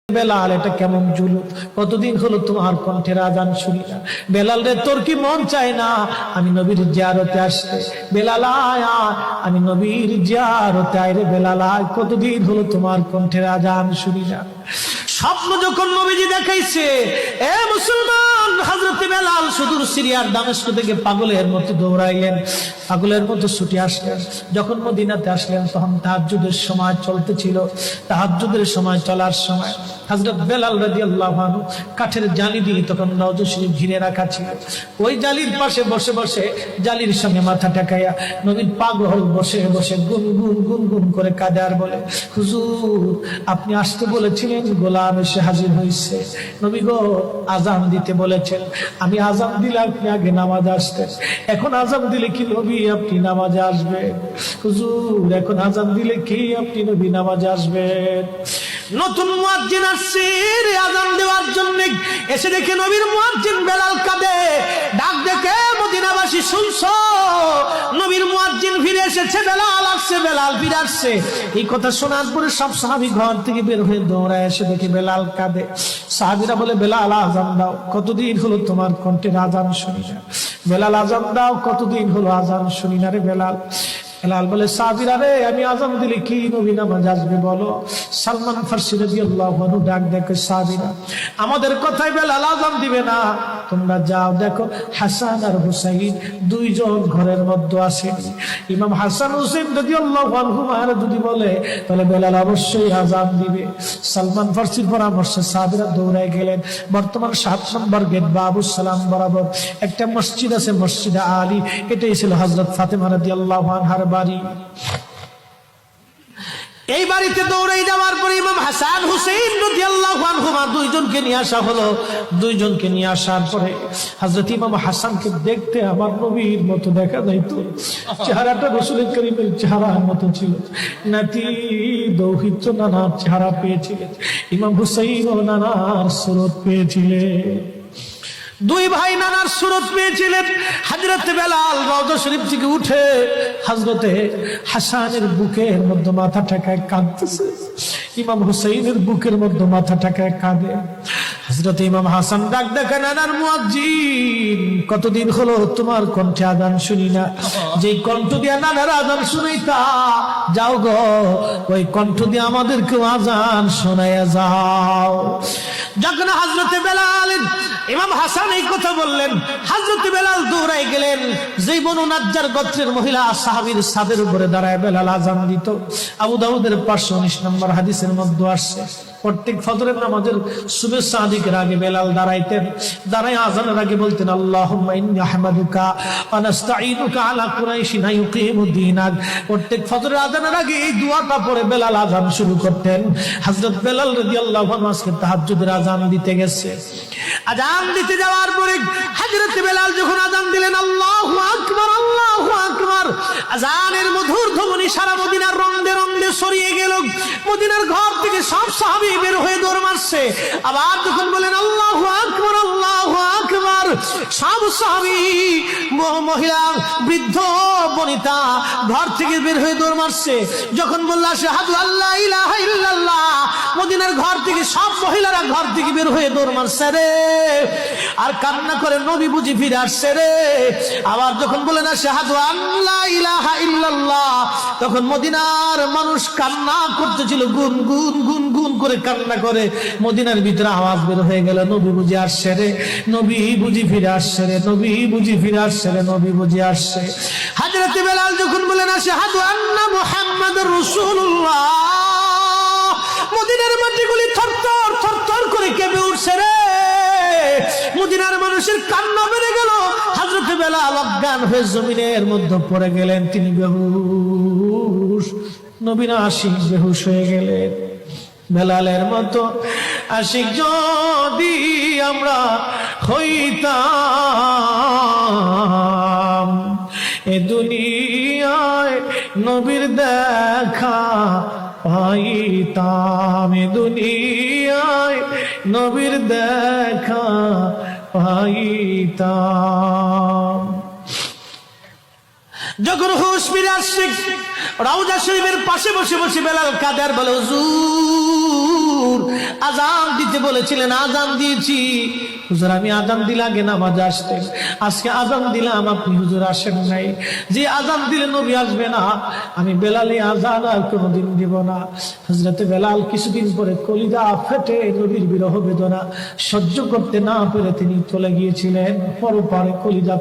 বেলাল, এটা কেমন জুলুম, কতদিন হলো তোমার কণ্ঠের আজান শুনি না। বেলাল রে, তোর কি মন চায় না আমি নবীর জিয়ারতে আসতে? বেলাল আয়, আমি নবীর জিয়ারতে আয় রে বেলাল আয়, কতদিন হলো তোমার কণ্ঠের আজান শুনি না। স্বপ্ন যখন নবীজি দেখাইছে, এ মুসলমান, হযরত বেলাল সুদূর সিরিয়ার দামেস্ক থেকে পাগলের মতো দৌড়াইলেন, পাগলের মতো ছুটে আসলেন। যখন মদিনাতে আসলেন তখন তাহাজ্জুদের সময় চলতেছিল। তাহাজ্জুদের সময় চলার সময় হযরত বেলাল রাদিয়াল্লাহু আনহু কাঠের জালি দিয়ে তখন রওজা শরীফ ঘিরে রাখা ছিল। ওই জালির পাশে বসে বসে জালির সঙ্গে মাথা ঠেকাইয়া নবীর পাগল বসে বসে গুনগুন গুনগুন করে কাঁদে আর বলে, হুজুর আপনি আসতে বলেছিলেন, গোলাম এসে হাজির হয়েছে। নবী গো, আজান দিতে বলেছেন, আমি আজান দিলে আপনি আগে নামাজ আসতেন, এখন আজান দিলে কি নবী আপনি নামাজে আসবেন? হুজুর এখন আজান দিলে কি আপনি নবী নামাজে আসবেন? নতুন মুয়াজ্জিন আসছে আজান দেওয়ার জন্য, এসে দেখে নবীর মুয়াজ্জিন বেলাল কাঁদে। ডাক দেখে মদিনাবাসী শুনছো, নবীর মুয়াজ্জিন ফিরে এসেছে, বেলাল আসছে, বেলাল ফিরে আসছে। এই কথা শোনার পরে সব সাহাবী ঘর থেকে বের হয়ে দৌড়ায় এসে দেখে বেলাল কাঁদে। সাহাবীরা বলে, বেলাল আজান দাও, কতদিন হলো তোমার কণ্ঠের আজান শুনি না। বেলাল আজান দাও, কতদিন হলো আজান শুনি না রে বেলাল। বেলাল বলে, সাহাবীরা রে, আমি আজান দিলে কি নবী নামাজ আসবে বলো? সালমান ফারসি রাদিয়াল্লাহু আনহু ডাক দেখে, সাহাবীরা আমাদের কথাই বেলাল আজান দিবে না, তোমরা যাও দেখো হাসান আর হুসাইন দুইজন ঘরের মধ্যে আসেন। ইমাম হাসান হুসাইন রাদিয়াল্লাহু আনহুমা যদি বলে তাহলে বেলাল অবশ্যই আজান দিবে। সালমান ফারসির পরামর্শে সাহাবীরা দৌড়ায় গেলেন। বর্তমান 7 নম্বর গেট বাবুস সালাম বরাবর একটা মসজিদ আছে, মসজিদে আলী। এটাই ছিল হযরত ফাতেমা রাদিয়াল্লাহু আনহার বাড়ি। এই বাড়িতে দৌড়ে যাওয়ার পরে ইমাম হাসান হুসাইন রাদিয়াল্লাহু আনহুমা দুইজনকে নিয়ে আসা হলো। দুইজনকে নিয়ে আসার পরে হযরত ইমাম হাসানকে দেখতে আমার নবীর মতো দেখা যাইতো, চেহারাটা রাসূল করিমের চেহারার মতো ছিল। নাতি দৌহিত্র নানার চেহারা পেয়েছিলেন, ইমাম হুসাইন ও নানার সুরত পেয়েছিলেন। দুই ভাই নানার সুরত পেয়েছিলেন। হযরত বেলাল রওজা শরীফ থেকে উঠে হযরতে হাসানের বুকের মধ্যে মাথা ঠেকায় কাঁদতেছে, ইমাম হুসাইনের বুকের মধ্যে মাথা ঠেকায় কাঁদে। হযরত ইমাম হাসান ডাক দেখে, নানার মুয়াজ্জিন, কতদিন হলো তোমার কণ্ঠে আজান শুনি না। যেই কণ্ঠ দিয়া নানার আজান শুনাইতা, যাও গো ওই কণ্ঠ দিয়ে আমাদেরকে আজান শোনাইয়া যাও। যখন হযরতে বেলাল ইমাম হাসান এই কথা বললেন, হযরত বেলাল দৌড়ায় গেলেন। যেই বনু নাজ্জার গোত্রের মহিলা সাহাবীর ছাদের উপরে দাঁড়ায় বেলাল আজান দিত। আবু দাউদের 519 নম্বর হাদিসের মধ্যে আসছে, প্রত্যেক ফজরের নামাজের শুভেচ্ছা আদিকের আগে বেলাল দাঁড়াইতেন। দাঁড়ায় আজানের আগে বলতেন, আল্লাহুম্মা ইন্নী আহমাদুকা ওয়া নাস্তাঈনুকা আলা কুরাইশিন ইউকিমুদ্দীনাক। প্রত্যেক ফজরের আজানের আগে এই দোয়াটা পড়ে বেলাল আজান শুরু করতেন। হযরত বেলাল রাদিয়াল্লাহু আনহু আজকে তাহাজ্জুদের আজান দিতে গেছে। আজান দিতে যাওয়ার পরে হযরত বেলাল যখন আজান দিলেন, আল্লাহু আকবার, আল্লাহু আকবার, আজানের মধুর ধ্বনি সারা মদিনার রন্দে রন্দে ছড়িয়ে গেল। মদিনার ঘর থেকে সব সাহাবী বের হয়ে দৌড় মারছে। আবার যখন বলেন আল্লাহু আকবার, আল্লাহু আকবার, সব সাহাবী, মহিলা, বৃদ্ধ, বনিতা ঘর থেকে বের হয়ে দৌড় মারছে। যখন বলল আশহাদু আল্লা ইলাহা ইল্লাল্লাহ, মদিনার ঘর থেকে সব মহিলারা ঘর থেকে বের হয়ে দৌড় মারছে রে, আর কান্না করে, নবী বুঝি ফিরে আসছে রে। আবার যখন বলেন আশহাদু আল্লা ইলাহা ইল্লাল্লাহ, তখন মদিনার মানুষ কান্না করতেছিল, গুন গুন গুন গুন করে কান্না করে। মদিনার ভিতরে আওয়াজ বের হয়ে গেল, নবী বুঝি আসছে রে, নবী বুঝি ফিরে আসছে রে, নবী বুঝি ফিরে আসছে রে, নবী বুঝি আসছে। হযরত বেলাল যখন বলেন আশহাদু আন্না মুহাম্মাদুর রাসূলুল্লাহ, মদিনার মাটিগুলি থরথর থরথর করে কেঁপে উঠছে রে। মদিনার মানুষের কান্না বেড়ে গেল। হযরত বেলাল অজ্ঞান হয়ে জমিনের মধ্যে পড়ে গেলেন, তিনি বেহুশ। নবীর আশিক বেহুশ হয়ে গেলেন। বেলালের মতো আশিক যদি আমরা হইতাম, এ দুনিয়ায় নবীর দেখা পাইতাম, এ দুনিয়ায় নবীর দেখা পাইতাম। যখন হুঁশ ফিরে আসছে রওজা শরীফের পাশে বসে বসে বেলাল কাঁদে আর বলে, হুজুর আজান দিতে বলেছিলেন, আজান দিয়েছি হুজুর, আমি আজান দিলে আগে নামাজ আসতেন, আজকে আজান দিলাম আপনি হুজুর আসেন নাই, যে আজান দিলে নবী আসবে না, আমি বেলালে আজান আর কোনোদিন দিব না। হযরতে বেলাল কিছুদিন পরে কলিজা ফেটে নবীর বিরহ বেদনা সহ্য করতে না পেরে তিনি চলে গিয়েছিলেন পরপারে কলিজা